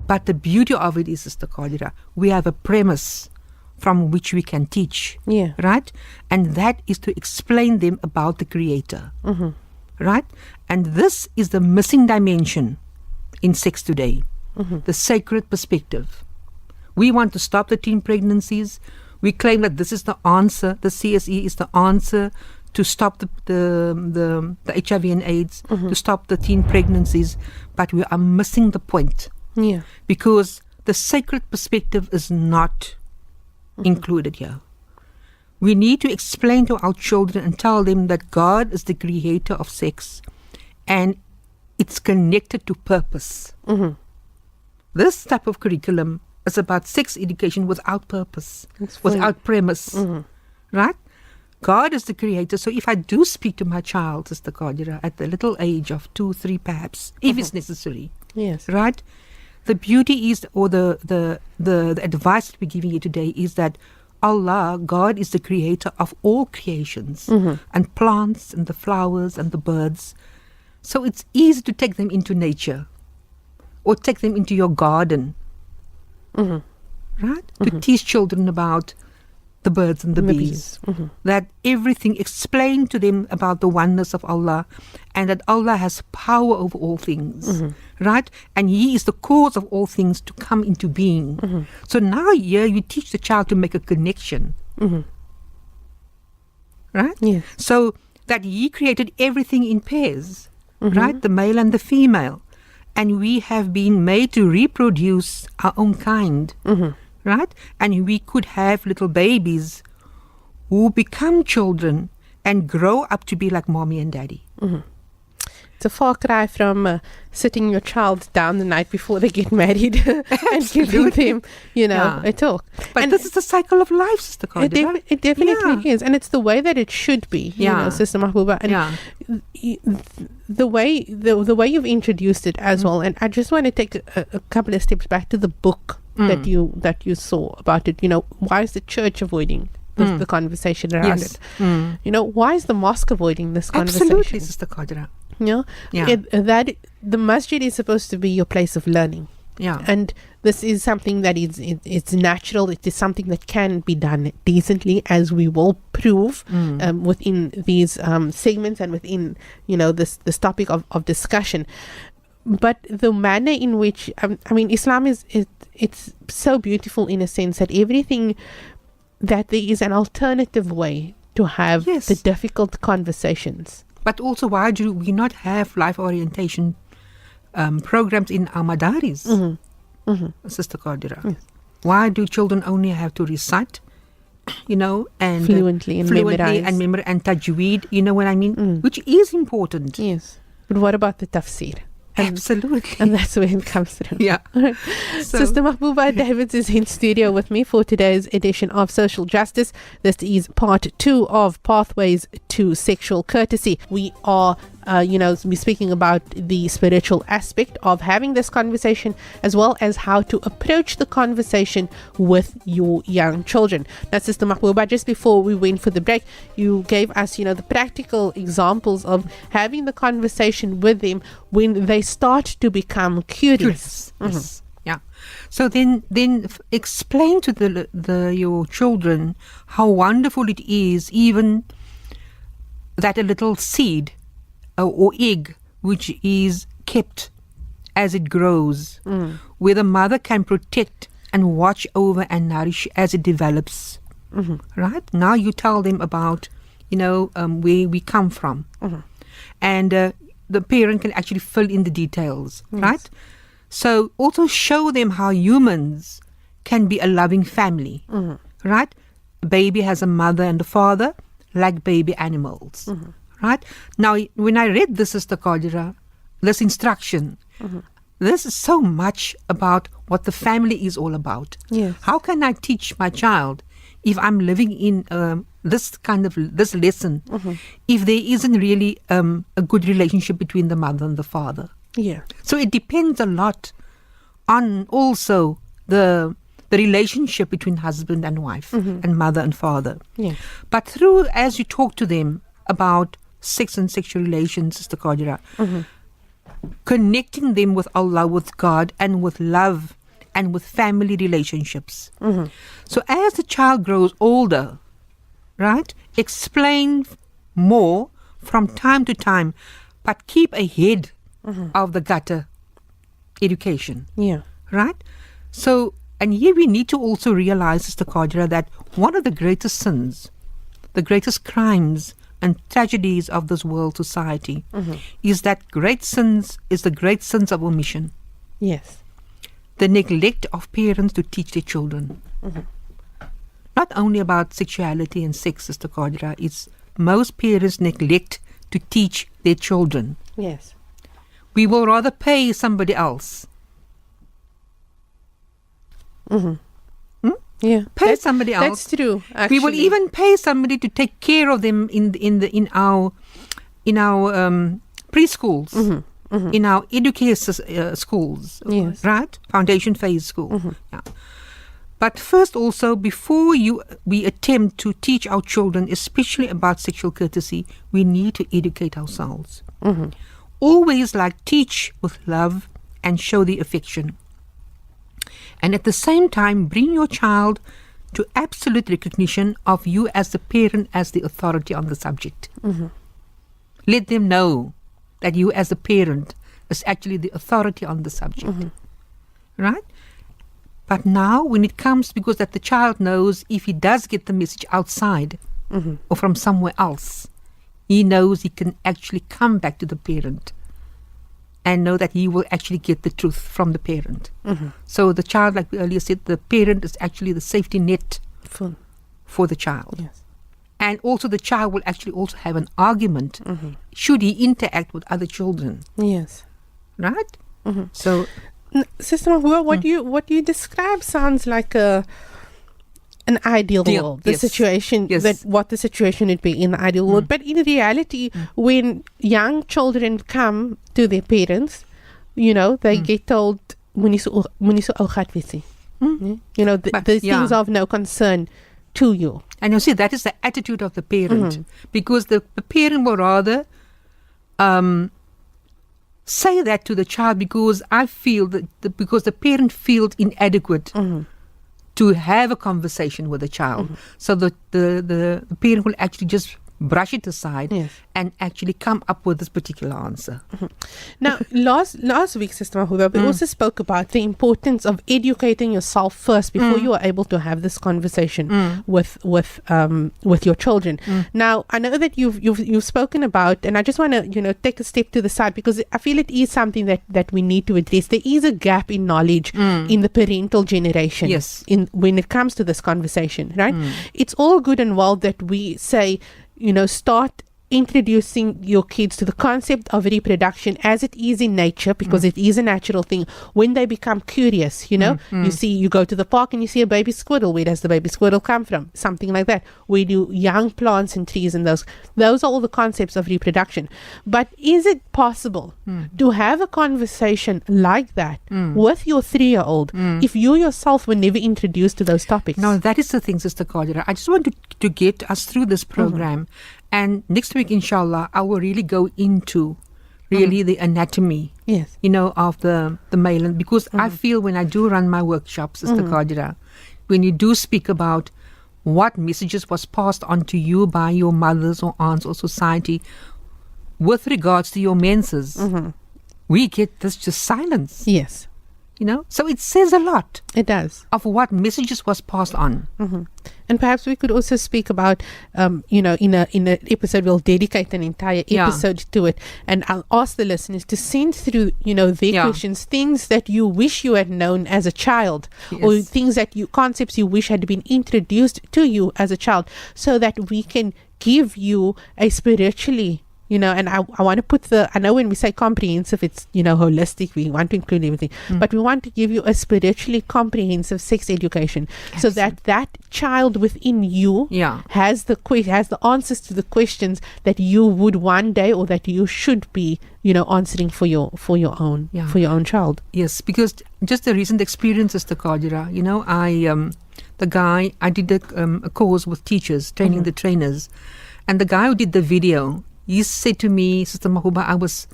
But the beauty of it is, Sister Kadira, we have a premise from which we can teach, right? And that is to explain them about the Creator, right? And this is the missing dimension in sex today, the sacred perspective. We want to stop the teen pregnancies. We claim that this is the answer. The CSE is the answer to stop the HIV and AIDS, to stop the teen pregnancies. But we are missing the point. Yeah. Because the sacred perspective is not included here. We need to explain to our children and tell them that God is the creator of sex and it's connected to purpose. This type of curriculum is about sex education without purpose, without premise, right? God is the creator. So if I do speak to my child, Sister Kadira, at the little age of 2, 3 perhaps, if it's necessary, right? The beauty is, or the advice that we're giving you today is that Allah, God, is the creator of all creations, and plants and the flowers and the birds. So it's easy to take them into nature or take them into your garden, right? To teach children about the birds and the bees. That everything, explain to them about the oneness of Allah and that Allah has power over all things, right? And He is the cause of all things to come into being. So now here you teach the child to make a connection, right? Yeah. So that He created everything in pairs, right? The male and the female. And we have been made to reproduce our own kind, right? And we could have little babies who become children and grow up to be like mommy and daddy. It's a far cry from sitting your child down the night before they get married and giving them, a talk. But this is the cycle of life, Sister Kadira. It definitely is. And it's the way that it should be, Sister Mahbooba. And the way you've introduced it as well. And I just want to take a couple of steps back to the book that you saw about it. Why is the church avoiding the conversation around it? Why is the mosque avoiding this conversation? Absolutely, Sister Kadira. That the masjid is supposed to be your place of learning. And this is something that it's natural. It is something that can be done decently, as we will prove within these segments and within this topic of discussion. But the manner in which Islam it's so beautiful in a sense that everything, that there is an alternative way to have the difficult conversations. But also, why do we not have life orientation programs in our madaris, Sister Kadira? Yes. Why do children only have to recite, and fluently and memorize and tajweed? You know what I mean? Which is important. Yes. But what about the tafsir? Absolutely. And that's where it comes through. Yeah. Sister Mahbooba Davids is in studio with me for today's edition of Social Justice. This is part 2 of Pathways to Sexual Courtesy. We are speaking about the spiritual aspect of having this conversation, as well as how to approach the conversation with your young children. Now, Sister Mahbooba, just before we went for the break, you gave us, the practical examples of having the conversation with them when they start to become curious. Yes. Yeah. So then explain to your children how wonderful it is, even that a little seed or egg which is kept as it grows, where the mother can protect and watch over and nourish as it develops. Right? Now you tell them about, where we come from. And the parent can actually fill in the details, right? So also show them how humans can be a loving family, right? A baby has a mother and a father, like baby animals. Right? Now, when I read this, Sister Kadira, this instruction, this is so much about what the family is all about. Yes. How can I teach my child if I'm living in this lesson, if there isn't really a good relationship between the mother and the father? Yeah. So it depends a lot on also the relationship between husband and wife and mother and father. Yeah. But as you talk to them about sex and sexual relations, Sister Kadira, connecting them with Allah, with God, and with love, and with family relationships. So as the child grows older, right, explain more from time to time, but keep ahead of the gutter education. Yeah. Right? So, and here we need to also realize, Sister Qadira, that one of the greatest sins, the greatest crimes and tragedies of this world society is the great sins of omission. Yes. The neglect of parents to teach their children. Not only about sexuality and sex, Sister Qadira, it's most parents neglect to teach their children. Yes. We will rather pay somebody else. Yeah. Pay somebody else. That's true. Actually. We will even pay somebody to take care of them in our preschools, in our education schools, Yes. right? Foundation phase school. Yeah. But first, also, before we attempt to teach our children, especially about sexual courtesy, we need to educate ourselves. Always teach with love and show the affection. And at the same time, bring your child to absolute recognition of you as the parent, as the authority on the subject. Let them know that you as a parent is actually the authority on the subject. Right? But now when it comes, because that the child knows if he does get the message outside or from somewhere else, he knows he can actually come back to the parent and know that he will actually get the truth from the parent. So the child, like we earlier said, the parent is actually the safety net for the child. Yes. And also the child will actually also have an argument should he interact with other children. Yes. Right? So, Sister Mahua, what you describe sounds like an ideal world. The situation what the situation would be in the ideal world. But in reality, when young children come to their parents, they get told, these things are of no concern to you. And you see, that is the attitude of the parent, because the parent will rather say that to the child, because I feel that because the parent feels inadequate to have a conversation with the child. So the parent will actually just brush it aside and actually come up with this particular answer. Now, last week, Sister Mahua, we also spoke about the importance of educating yourself first before you are able to have this conversation with your children. Now, I know that you've spoken about, and I just want to take a step to the side, because I feel it is something that we need to address. There is a gap in knowledge in the parental generation. Yes. When it comes to this conversation, right? It's all good and well that we say, start introducing your kids to the concept of reproduction as it is in nature, because it is a natural thing. When they become curious, you go to the park and you see a baby squirrel. Where does the baby squirrel come from? Something like that. We do young plants and trees, and those are all the concepts of reproduction. But is it possible to have a conversation like that with your 3-year-old if you yourself were never introduced to those topics? No, that is the thing, Sister Qadira. I just want to get us through this program. And next week, inshallah, I will really go into the anatomy, of the male. And because I feel when I do run my workshops, Sister Qadira, when you do speak about what messages was passed on to you by your mothers or aunts or society with regards to your menses, we get this just silence. Yes. So it says a lot. It does. Of what messages was passed on. And perhaps we could also speak about, in an episode, we'll dedicate an entire episode to it. And I'll ask the listeners to send through, their questions, things that you wish you had known as a child, or things concepts you wish had been introduced to you as a child, so that we can give you a spiritually, and I want to put I know when we say comprehensive, it's, holistic, we want to include everything, but we want to give you a spiritually comprehensive sex education. Excellent. So that child within you has the answers to the questions that you would one day, or that you should be, answering for your own child. Yes, because just the recent experience, Sister Qadira, I did a course with teachers, training the trainers, and the guy who did the video, he said to me, Sister Mahuba, I was